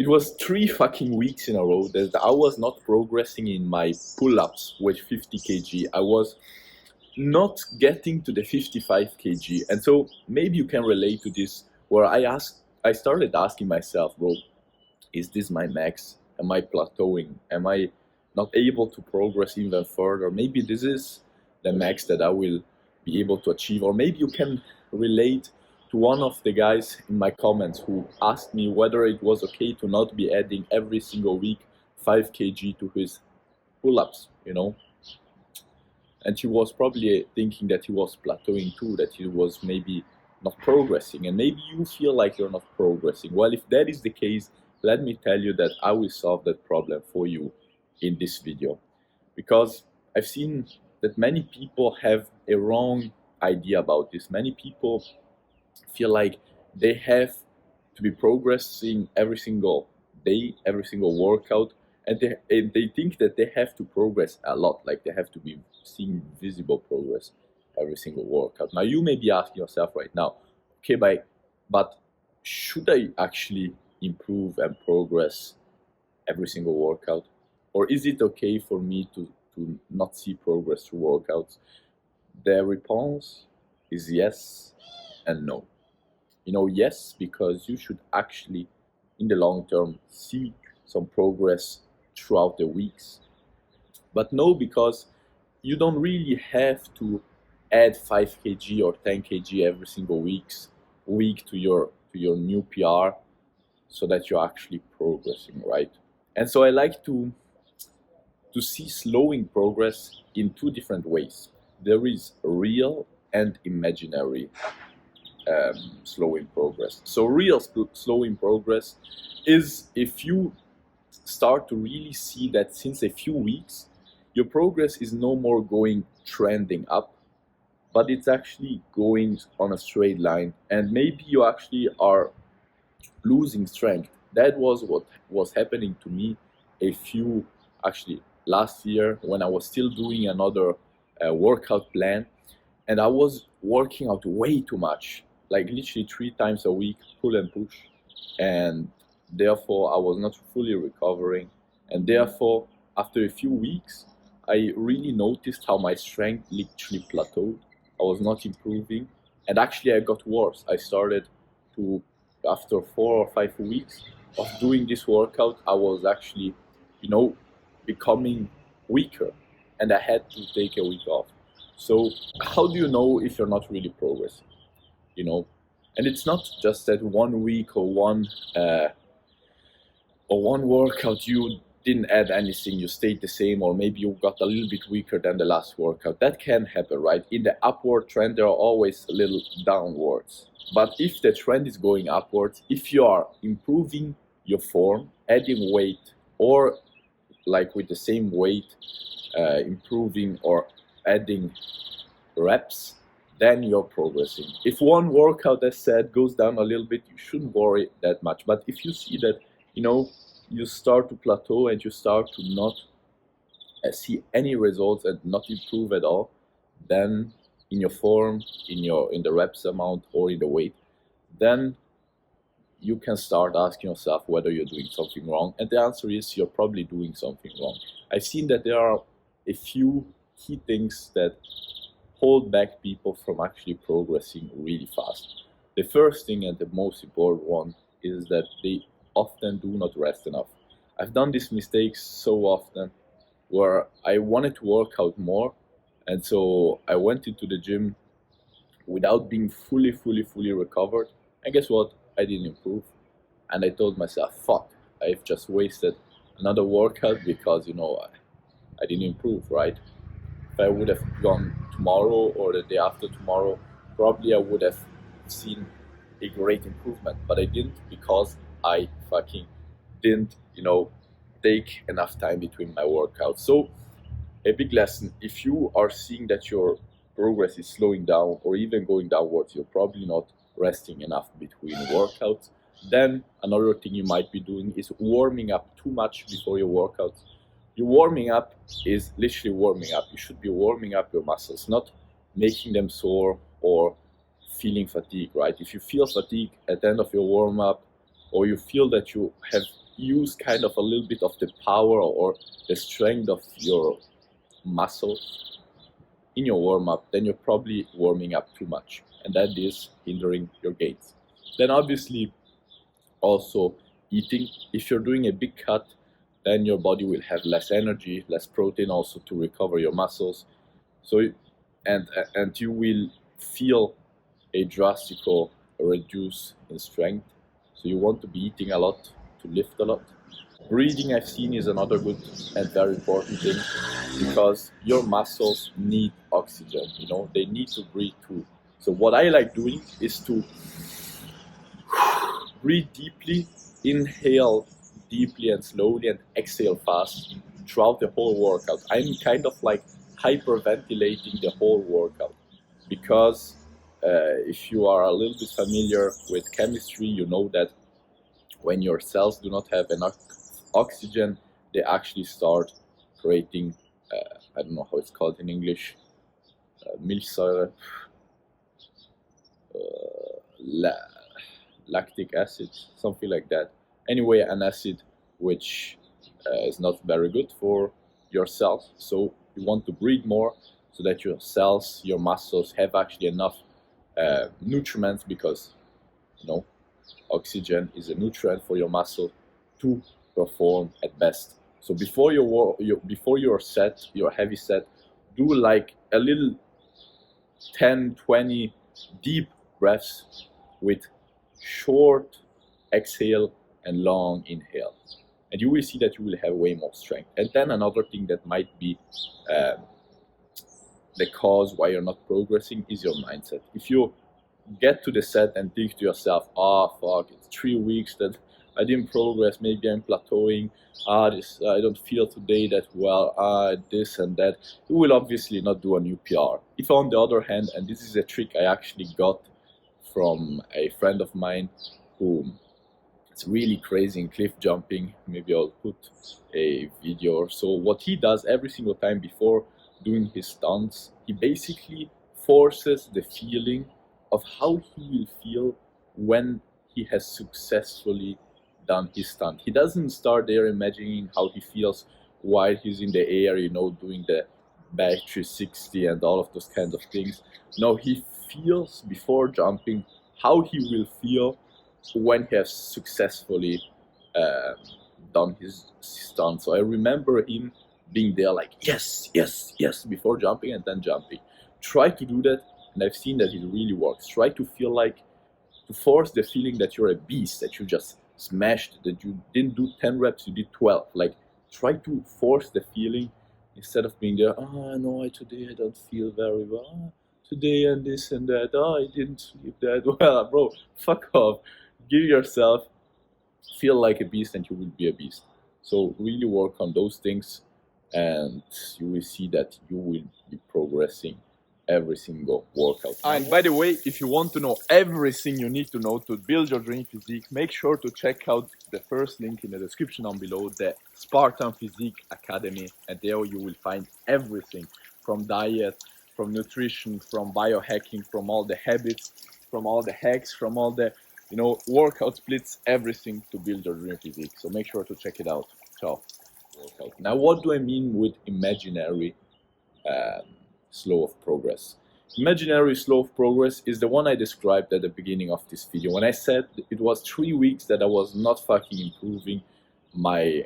it was 3 fucking weeks in a row that I was not progressing in my pull-ups with 50 kg. I was not getting to the 55 kg. And so maybe you can relate to this, where I started asking myself, bro, is this my max? Am I plateauing? Am I not able to progress even further? Maybe this is the max that I will be able to achieve. Or maybe you can relate to one of the guys in my comments who asked me whether it was okay to not be adding every single week 5 kg to his pull-ups, and he was probably thinking that he was plateauing too, that he was maybe not progressing, and maybe you feel like you're not progressing. Well, if that is the case, let me tell you that I will solve that problem for you in this video, because I've seen that many people have a wrong idea about this. Many people feel like they have to be progressing every single day, every single workout, and they think that they have to progress a lot, like they have to be seeing visible progress every single workout. Now you may be asking yourself right now, okay, but should I actually improve and progress every single workout? Or is it okay for me to not see progress through workouts? The response is yes and no. Yes, because you should actually, in the long term, see some progress throughout the weeks. But no, because you don't really have to add 5 kg or 10 kg every single week to your new PR so that you're actually progressing, right? And so I like to see slowing progress in 2 different ways. There is real and imaginary slowing progress. So real slowing progress is if you start to really see that since a few weeks your progress is no more trending up, but it's actually going on a straight line, and maybe you actually are losing strength. That was what was happening to me actually last year, when I was still doing another workout plan, and I was working out way too much, like literally 3 times a week, pull and push, and therefore I was not fully recovering, and therefore after a few weeks I really noticed how my strength literally plateaued. I was not improving, and actually I got worse. I started to, after 4 or 5 weeks of doing this workout, I was actually becoming weaker, and I had to take a week off. So how do you know if you're not really progressing? And it's not just that 1 week or one workout you didn't add anything, you stayed the same, or maybe you got a little bit weaker than the last workout. That can happen, right? In the upward trend, there are always a little downwards. But if the trend is going upwards, if you are improving your form, adding weight, or like with the same weight, improving or adding reps, then you're progressing. If one workout, as said, goes down a little bit, you shouldn't worry that much. But if you see that, you start to plateau and you start to not see any results and not improve at all, then in your form, in the reps amount, or in the weight, then you can start asking yourself whether you're doing something wrong. And the answer is you're probably doing something wrong. I've seen that there are a few key things that hold back people from actually progressing really fast. The first thing, and the most important one, is that they often do not rest enough. I've done this mistake so often, where I wanted to work out more, and so I went into the gym without being fully recovered, and guess what? I didn't improve. And I told myself, fuck, I've just wasted another workout because I didn't improve, right? If I would have gone tomorrow or the day after tomorrow, probably I would have seen a great improvement, but I didn't, because I fucking didn't, take enough time between my workouts. So a big lesson: if you are seeing that your progress is slowing down or even going downwards, you're probably not resting enough between workouts. Then another thing you might be doing is warming up too much before your workouts. Your warming up is literally warming up. You should be warming up your muscles, not making them sore or feeling fatigue, right? If you feel fatigue at the end of your warm up, or you feel that you have use kind of a little bit of the power or the strength of your muscles in your warm-up, then you're probably warming up too much, and that is hindering your gains. Then obviously also eating. If you're doing a big cut, then your body will have less energy, less protein also to recover your muscles. So and you will feel a drastic reduce in strength. So you want to be eating a lot to lift a lot. Breathing, I've seen, is another good and very important thing, because your muscles need oxygen, they need to breathe too. So what I like doing is to breathe deeply, inhale deeply and slowly, and exhale fast throughout the whole workout. I'm kind of like hyperventilating the whole workout, because if you are a little bit familiar with chemistry, you know that when your cells do not have enough oxygen, they actually start creating, I don't know how it's called in English, Milchsäure, lactic acid, something like that. Anyway, an acid which is not very good for your cells. So you want to breathe more so that your cells, your muscles have actually enough nutrients, because oxygen is a nutrient for your muscle to perform at best. So before your set, your heavy set, do like a little 10-20 deep breaths with short exhale and long inhale, and you will see that you will have way more strength. And then another thing that might be the cause why you're not progressing is your mindset. If you get to the set and think to yourself, fuck, it's 3 weeks that I didn't progress, maybe I'm plateauing, I don't feel today that well, this and that, you will obviously not do a new PR. If on the other hand, and this is a trick I actually got from a friend of mine who is really crazy in cliff jumping, maybe I'll put a video or so. What he does every single time before doing his stunts, he basically forces the feeling of how he will feel when he has successfully done his stunt. He doesn't start there imagining how he feels while he's in the air, doing the back 360 and all of those kinds of things. No, he feels before jumping how he will feel when he has successfully done his stunt. So I remember him being there like, yes, yes, yes, before jumping and then jumping. Try to do that, and I've seen that it really works. Try to feel like, to force the feeling that you're a beast, that you just smashed, that you didn't do 10 reps, you did 12. Like, try to force the feeling instead of being there, no, today I don't feel very well. Today and this and that, I didn't sleep that well. Bro, fuck off. Give yourself, feel like a beast, and you will be a beast. So really work on those things, and you will see that you will be progressing every single workout. And by the way, if you want to know everything you need to know to build your dream physique, make sure to check out the first link in the description down below, the Spartan Physique Academy, and there you will find everything from diet, from nutrition, from biohacking, from all the habits, from all the hacks, from all the workout splits, everything to build your dream physique. So make sure to check it out. Ciao. Workout. Now, what do I mean with imaginary slow of progress? Imaginary slow of progress is the one I described at the beginning of this video, when I said it was 3 weeks that I was not fucking improving my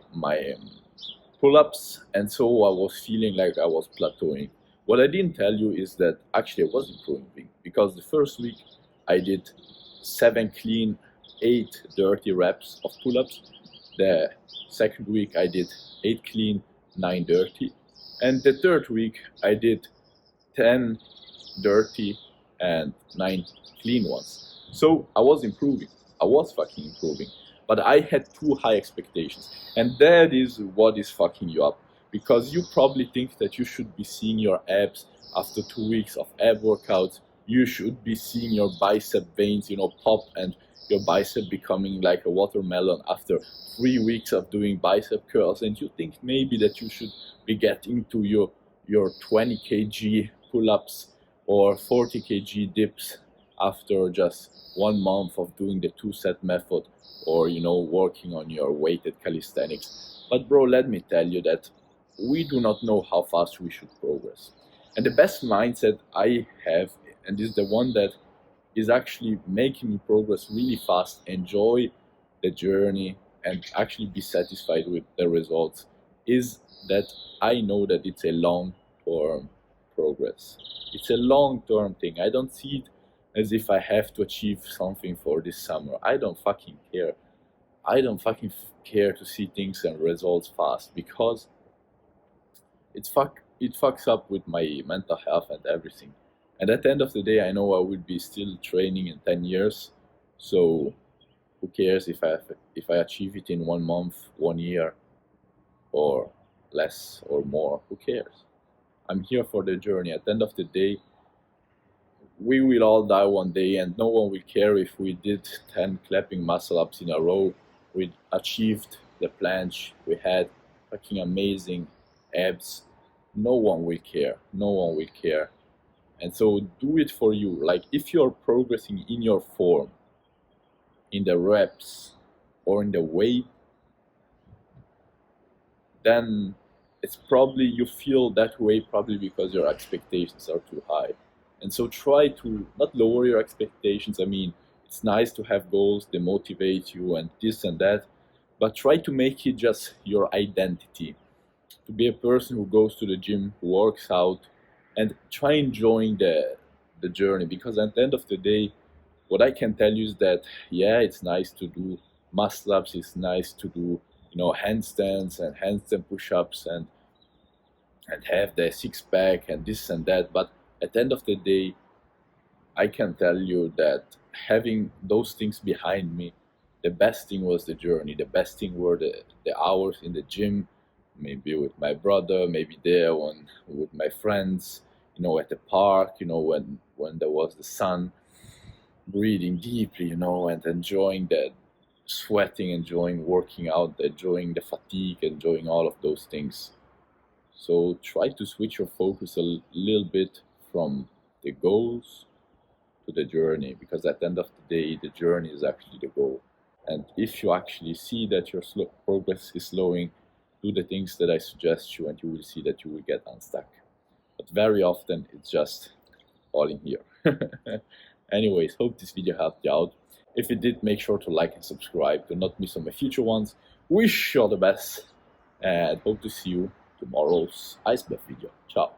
pull-ups, and so I was feeling like I was plateauing. What I didn't tell you is that actually I was improving, because the first week I did 7 clean, 8 dirty reps of pull-ups. The second week I did 8 clean, 9 dirty, and the third week I did 10 dirty and 9 clean ones. So I was improving. I was fucking improving. But I had too high expectations. And that is what is fucking you up. Because you probably think that you should be seeing your abs after 2 weeks of ab workouts. You should be seeing your bicep veins, pop, and your bicep becoming like a watermelon after 3 weeks of doing bicep curls. And you think maybe that you should be getting to your 20 kg pull-ups or 40 kg dips after just 1 month of doing the 2-set method, or working on your weighted calisthenics. But bro, let me tell you that we do not know how fast we should progress. And the best mindset I have, and this is the one that is actually making me progress really fast, enjoy the journey, and actually be satisfied with the results, is that I know that it's a long-term progress. It's a long-term thing. I don't see it as if I have to achieve something for this summer. I don't fucking care. I don't fucking care to see things and results fast, because it fucks up with my mental health and everything. And at the end of the day, I know I will be still training in 10 years. So who cares if I achieve it in 1 month, 1 year, or less or more? Who cares? I'm here for the journey. At the end of the day, we will all die one day, and no one will care if we did 10 clapping muscle ups in a row. We achieved the planche. We had fucking amazing abs. No one will care. No one will care. And so do it for you. Like, if you're progressing in your form, in the reps, or in the weight, then it's probably you feel that way probably because your expectations are too high. And so try to not lower your expectations. I mean, it's nice to have goals, they motivate you and this and that, but try to make it just your identity. To be a person who goes to the gym, who works out, and try enjoying the journey. Because at the end of the day, what I can tell you is that, yeah, it's nice to do muscle ups, it's nice to do handstands and handstand push-ups, and have the six-pack and this and that. But at the end of the day, I can tell you that having those things behind me, the best thing was the journey. The best thing were the hours in the gym, maybe with my brother, maybe there with my friends, at the park, when there was the sun, breathing deeply, and enjoying that, sweating, enjoying working out, enjoying the fatigue, enjoying all of those things. So try to switch your focus a little bit from the goals to the journey, because at the end of the day, the journey is actually the goal. And if you actually see that your progress is slowing, do the things that I suggest you, and you will see that you will get unstuck. But very often, it's just all in here. Anyways, hope this video helped you out. If it did, make sure to like and subscribe to not miss on my future ones. Wish you all the best, and hope to see you tomorrow's ice bath video. Ciao.